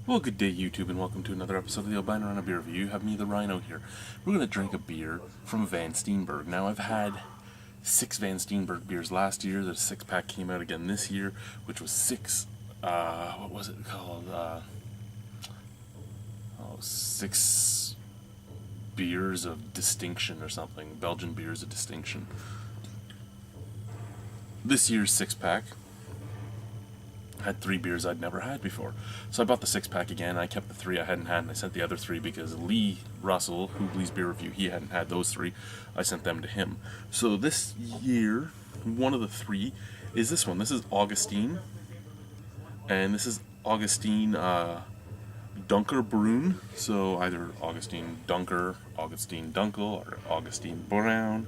Well, good day, YouTube, and welcome to another episode of the Albino Rhino Beer Review. You have me, the Rhino, here. We're going to drink a beer from Van Steenberg. Now, I've had 6 Van Steenberg beers last year. The 6-pack came out again this year, which was 6, what was it called? 6 beers of distinction or something. Belgian beers of distinction. This year's 6-pack had 3 beers I'd never had before. So I bought the 6-pack again. I kept the 3 I hadn't had, and I sent the other 3 because Lee Russell, Hoobly's Beer Review, he hadn't had those 3. I sent them to him. So this year, one of the 3 is this one. This is Augustjin, and this is Augustjin Dunker Brune. So either Augustjin Dunker, Augustjin Dunkel, or Augustjin Brown.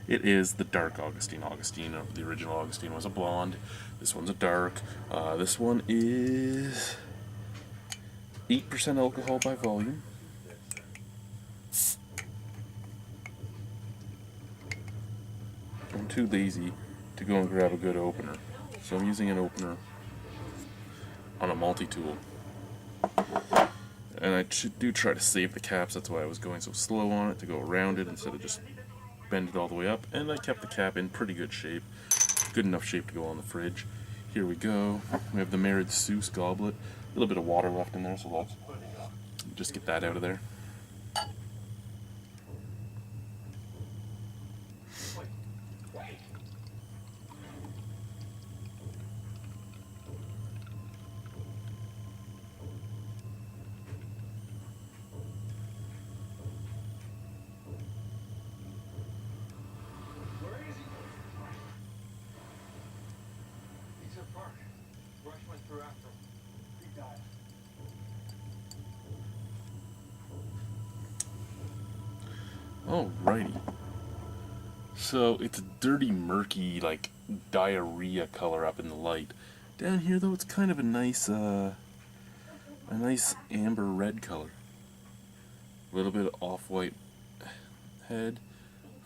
It is the dark Augustjin. The original Augustjin was a blonde. This one's a dark. This one is 8% alcohol by volume. I'm too lazy to go and grab a good opener, so I'm using an opener on a multi-tool. And I do try to save the caps. That's why I was going so slow on it, to go around it instead of just bend it all the way up. And I kept the cap in pretty good shape. Good enough shape to go on the fridge. Here we go. We have the Merid Seuss goblet. A little bit of water left in there, so let's just get that out of there. Alrighty. So it's a dirty, murky, like diarrhea color up in the light. Down here, though, it's kind of a nice amber red color. A little bit of off-white head.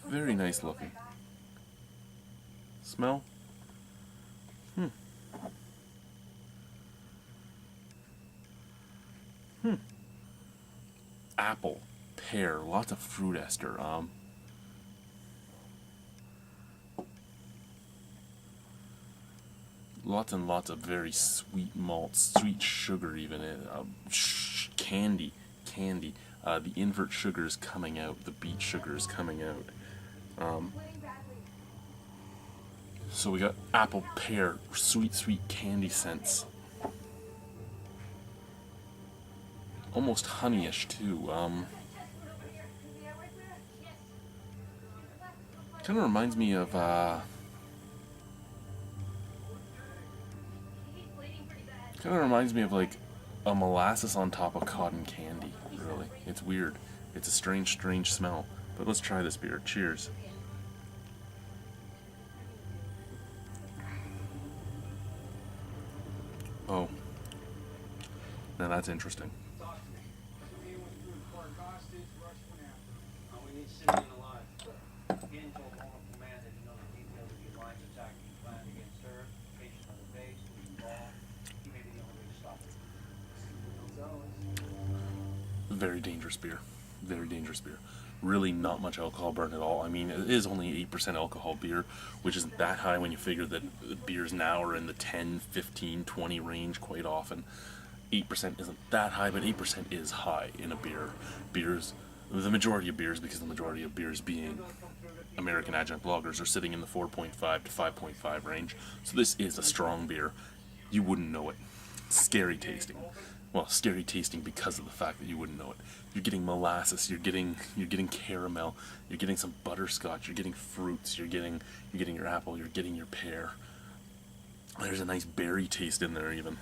Very nice looking. Smell? Apple, pear, lots of fruit ester. Lots and lots of very sweet malt, sweet sugar even. Candy. The invert sugar is coming out. The beet sugar is coming out. So we got apple, pear, sweet candy scents. Almost honeyish too. Kind of reminds me of like a molasses on top of cotton candy. Really, it's weird. It's a strange smell. But let's try this beer. Cheers. Oh, now that's interesting. Very dangerous beer. Very dangerous beer. Really not much alcohol burn at all. I mean, it is only 8% alcohol beer, which isn't that high when you figure that beers now are in the 10, 15, 20 range quite often. 8% isn't that high, but 8% is high in a beer. The majority of beers, because the majority of beers being American adjunct lagers, are sitting in the 4.5 to 5.5 range. So this is a strong beer. You wouldn't know it. Scary tasting. Well, scary tasting because of the fact that you wouldn't know it. You're getting molasses, you're getting caramel, you're getting some butterscotch, you're getting fruits, you're getting your apple, you're getting your pear. There's a nice berry taste in there even.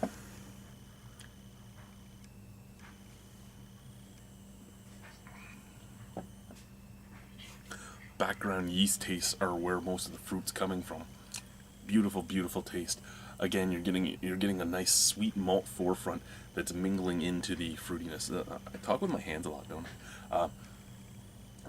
Background yeast tastes are where most of the fruit's coming from. Beautiful taste. Again, you're getting a nice sweet malt forefront that's mingling into the fruitiness. I talk with my hands a lot, don't I?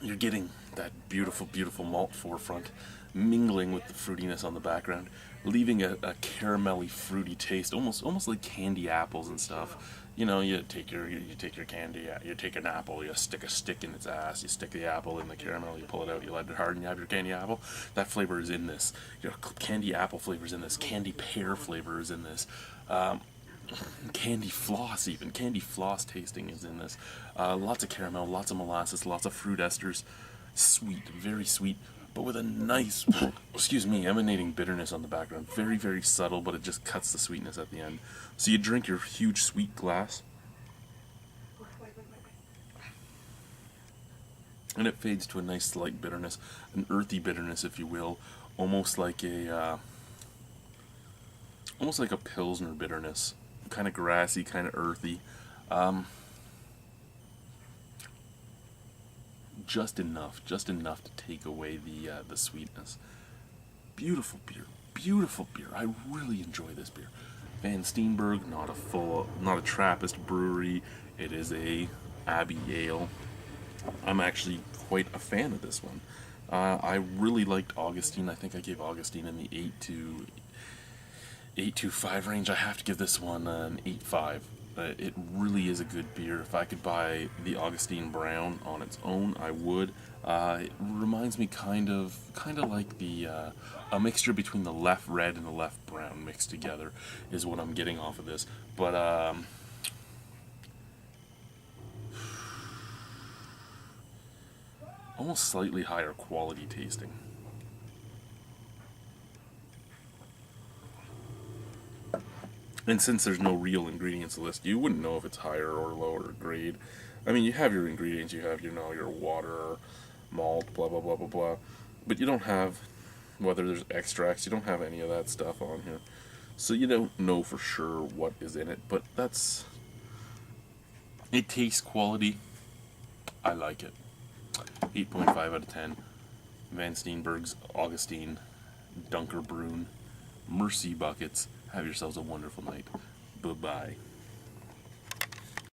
You're getting that beautiful malt forefront mingling with the fruitiness on the background, leaving a caramelly, fruity taste, almost like candy apples and stuff. You know, you take your candy, you take an apple, you stick a stick in its ass, you stick the apple in the caramel, you pull it out, you let it harden, you have your candy apple. That flavor is in this. Your candy apple flavor is in this. Candy pear flavor is in this. Candy floss, even candy floss tasting is in this. Lots of caramel, lots of molasses, lots of fruit esters. Sweet, very sweet, but with a nice, excuse me, emanating bitterness on the background. Very, very subtle, but it just cuts the sweetness at the end. So you drink your huge sweet glass, and it fades to a nice slight bitterness, an earthy bitterness, if you will, almost like a pilsner bitterness, kind of grassy, kind of earthy. Just enough to take away the sweetness. Beautiful beer, beautiful beer. I really enjoy this beer. Van Steenberg, not a Trappist brewery. It is a Abbey ale. I'm actually quite a fan of this one. I really liked Augustjin. I think I gave Augustjin in the 8 to 5 range. I have to give this one an 8.5. It really is a good beer. If I could buy the Augustjin Brown on its own, I would. It reminds me kind of like a mixture between the left red and the left brown mixed together is what I'm getting off of this. But almost slightly higher quality tasting. And since there's no real ingredients list, you wouldn't know if it's higher or lower grade. I mean, you have your ingredients, you have, your water, malt, blah, blah, blah, blah, blah. But you don't have, whether there's extracts, you don't have any of that stuff on here. So you don't know for sure what is in it, but it tastes quality. I like it. 8.5 out of 10. Van Steenberg's Augustjin, Dunker Brune, Mercy Buckets. Have yourselves a wonderful night. Bye-bye.